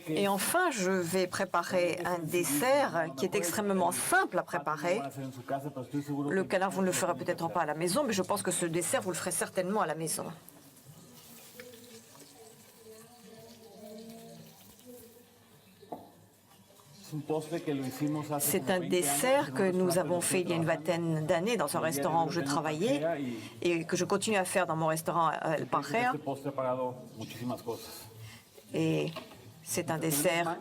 Et enfin, je vais préparer un dessert qui est extrêmement simple à préparer. Le canard, vous ne le ferez peut-être pas à la maison, mais je pense que ce dessert, vous le ferez certainement à la maison. C'est un dessert que nous avons fait il y a une vingtaine d'années dans un restaurant où je travaillais et que je continue à faire dans mon restaurant El Pajea. Et c'est un dessert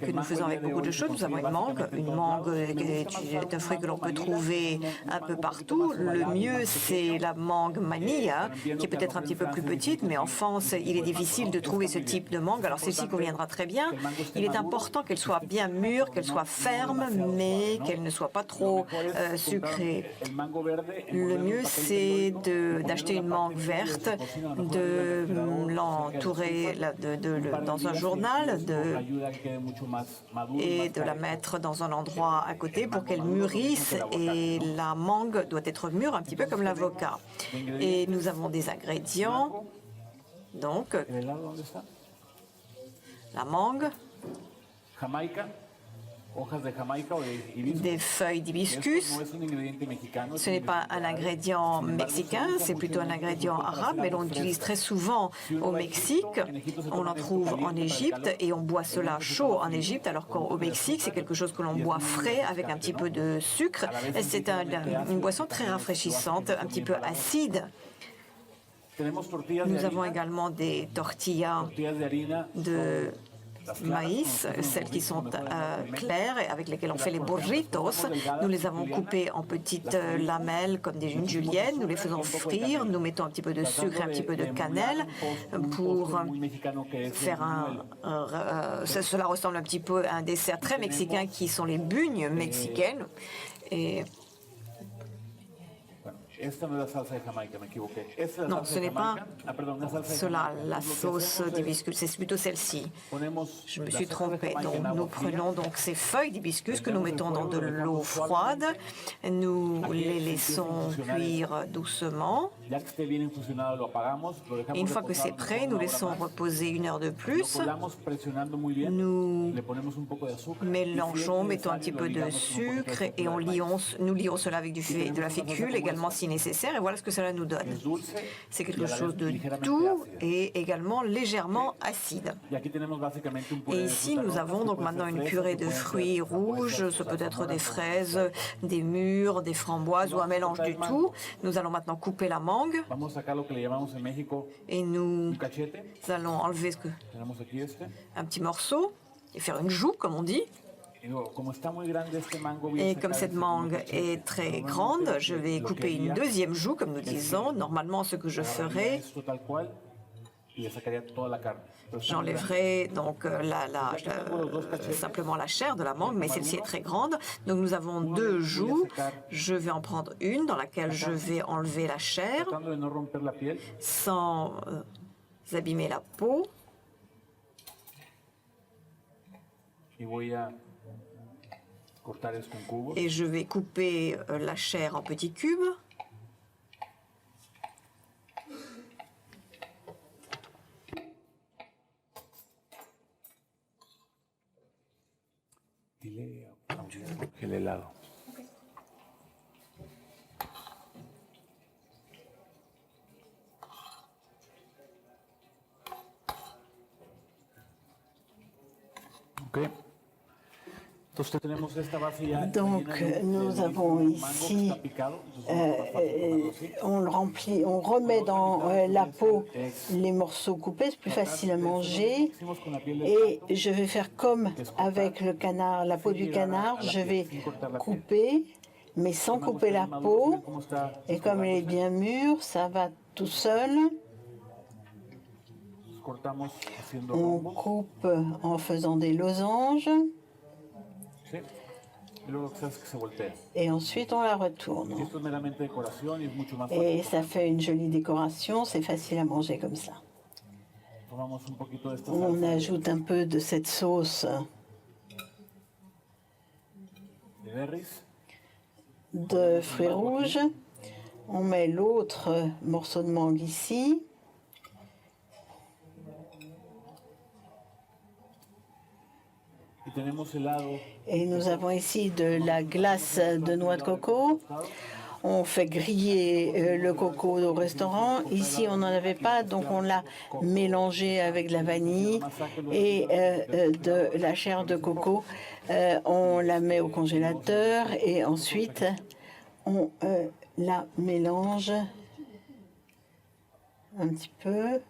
que nous faisons avec beaucoup de choses. Nous avons une mangue. Une mangue est un fruit que l'on peut trouver un peu partout. Le mieux, c'est la mangue manilla, qui est peut-être un petit peu plus petite, mais en France, il est difficile de trouver ce type de mangue. Alors celle-ci conviendra très bien. Il est important qu'elle soit bien mûre, qu'elle soit ferme, mais qu'elle ne soit pas trop sucrée. Le mieux, c'est d'acheter une mangue verte, de l'entourer dans un journal, et de la mettre dans un endroit à côté pour qu'elle mûrisse. Et la mangue doit être mûre, un petit peu comme l'avocat. Et nous avons des ingrédients. Donc, la mangue, des feuilles d'hibiscus. Ce n'est pas un ingrédient mexicain, c'est plutôt un ingrédient arabe, mais l'on l'utilise très souvent au Mexique. On en trouve en Égypte et on boit cela chaud en Égypte, alors qu'au Mexique, c'est quelque chose que l'on boit frais avec un petit peu de sucre. C'est une boisson très rafraîchissante, un petit peu acide. Nous avons également des tortillas de maïs, celles qui sont claires et avec lesquelles on fait les burritos. Nous les avons coupées en petites lamelles comme une julienne. Nous les faisons frire. Nous mettons un petit peu de sucre et un petit peu de cannelle pour faire cela ressemble un petit peu à un dessert très mexicain qui sont les bugnes mexicaines. Et non, ce n'est pas cela, la sauce d'hibiscus, c'est plutôt celle-ci. Je me suis trompée. Donc, nous prenons donc ces feuilles d'hibiscus que nous mettons dans de l'eau froide. Nous les laissons cuire doucement. Et une fois que c'est prêt, nous laissons reposer 1 heure de plus. Nous mélangeons, mettons un petit peu de sucre et nous lions cela avec de la fécule également si nécessaire, et voilà ce que cela nous donne. C'est quelque chose de doux et également légèrement acide. Et ici, nous avons donc maintenant une purée de fruits rouges, ce peut être des fraises, des mûres, des framboises ou un mélange du tout. Nous allons maintenant couper la mangue et nous allons enlever un petit morceau et faire une joue, comme on dit. Et comme cette mangue est très grande, je vais couper une deuxième joue, comme nous disons. Normalement, ce que je ferai, j'enlèverai donc simplement la chair de la mangue, mais celle-ci est très grande. Donc nous avons 2 joues. Je vais en prendre une dans laquelle je vais enlever la chair sans abîmer la peau. Et je vais couper la chair en petits cubes. Donc, nous avons ici, on le remplit, on remet dans la peau les morceaux coupés, c'est plus facile à manger. Et je vais faire comme avec le canard, la peau du canard, je vais couper, mais sans couper la peau. Et comme elle est bien mûre, ça va tout seul. On coupe en faisant des losanges. Et ensuite, on la retourne. Et ça fait une jolie décoration, c'est facile à manger comme ça. On ajoute un peu de cette sauce de fruits rouges. On met l'autre morceau de mangue ici. Et nous avons ici de la glace de noix de coco. On fait griller le coco au restaurant. Ici, on n'en avait pas, donc on l'a mélangé avec de la vanille et de la chair de coco. On la met au congélateur et ensuite, on la mélange un petit peu.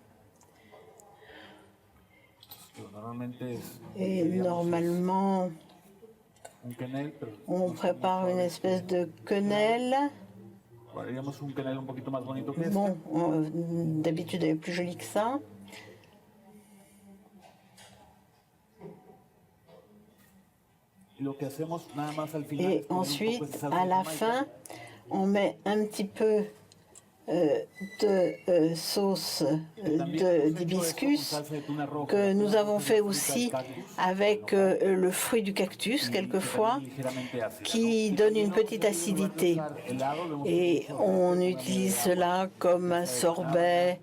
Et normalement, on prépare une espèce de quenelle. Bon, d'habitude, elle est plus jolie que ça. Et ensuite, à la fin, on met un petit peu de sauce d'hibiscus que nous avons fait aussi avec le fruit du cactus quelquefois qui donne une petite acidité et on utilise cela comme un sorbet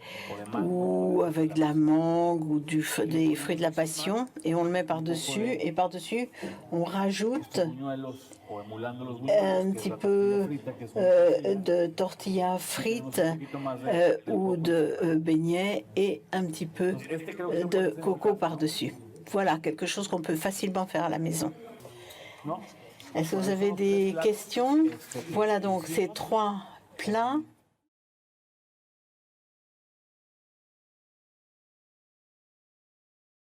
ou avec de la mangue ou des fruits de la passion et on le met par-dessus et par-dessus on rajoute un petit peu de tortilla frites ou de beignets et un petit peu de coco par-dessus. Voilà, quelque chose qu'on peut facilement faire à la maison. Est-ce que vous avez des questions? Voilà donc ces trois plats